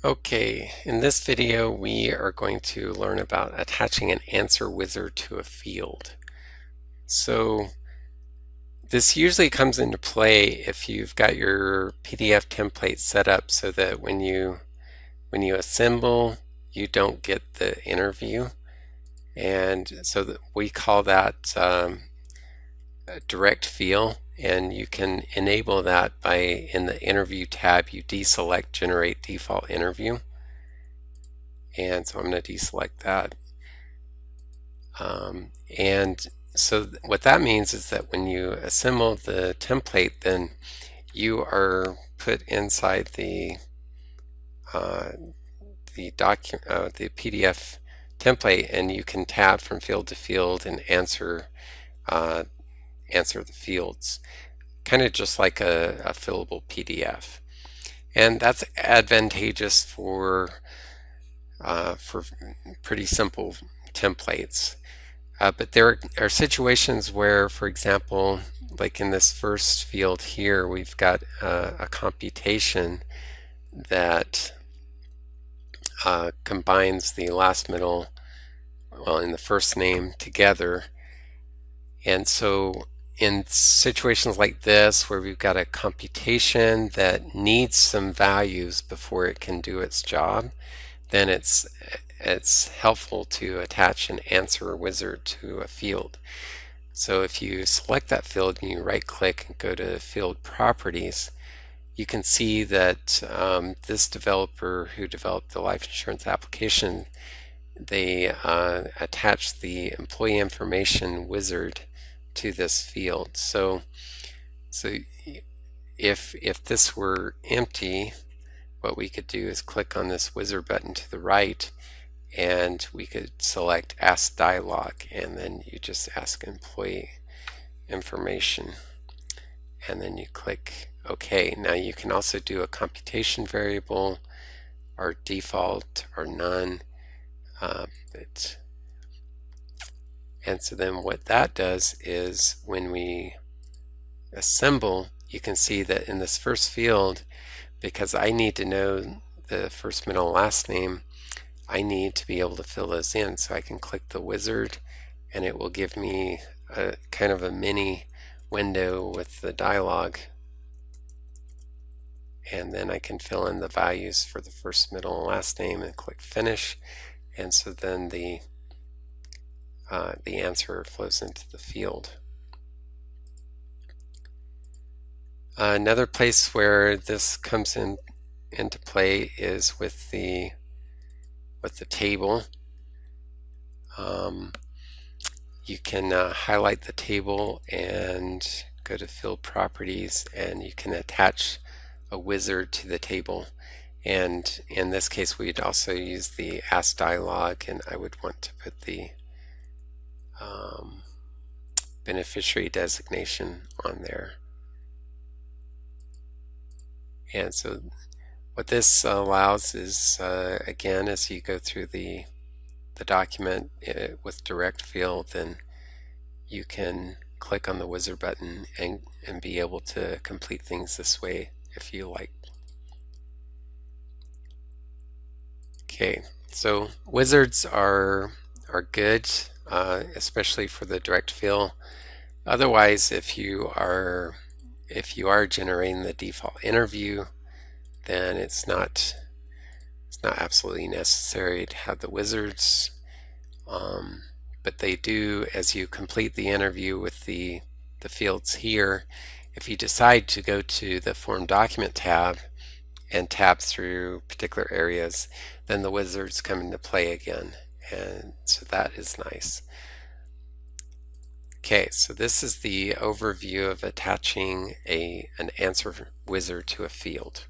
Okay, in this video we are going to learn about attaching an answer wizard to a field. So this usually comes into play if you've got your PDF template set up so that when you assemble, you don't get the interview, and so that we call that a direct fill, and you can enable that by in the interview tab you deselect generate default interview, and so I'm going to deselect that. And so what that means is that when you assemble the template, then you are put inside the PDF template, and you can tab from field to field and answer the fields, kind of just like a fillable PDF. And that's advantageous for pretty simple templates. But there are situations where, for example, like in this first field here, we've got a computation that combines the last, middle, and the first name together. And so in situations like this, where we've got a computation that needs some values before it can do its job, then it's helpful to attach an answer wizard to a field. So if you select that field and you right click and go to field properties, you can see that this developer who developed the life insurance application, they attached the employee information wizard to this field. So if this were empty, what we could do is click on this wizard button to the right, and we could select Ask Dialog, and then you just ask employee information, and then you click OK. Now you can also do a computation variable, or default, or none. And so then what that does is when we assemble, you can see that in this first field, because I need to know the first, middle, last name, I need to be able to fill those in. So I can click the wizard, and it will give me a kind of a mini window with the dialog, and then I can fill in the values for the first, middle, and last name and click finish, and so then the answer flows into the field. Another place where this comes into play is with the table. You can highlight the table and go to field properties, and you can attach a wizard to the table. And in this case, we'd also use the Ask Dialog, and I would want to put the beneficiary designation on there. And so what this allows is, again, as you go through the document with direct fill, then you can click on the wizard button and be able to complete things this way if you like. Okay, so wizards are good, especially for the direct fill. Otherwise, if you are generating the default interview, then it's not absolutely necessary to have the wizards, but they do, as you complete the interview with the fields here, if you decide to go to the form document tab and tab through particular areas, then the wizards come into play again, and so that is nice. Okay, so this is the overview of attaching an answer wizard to a field.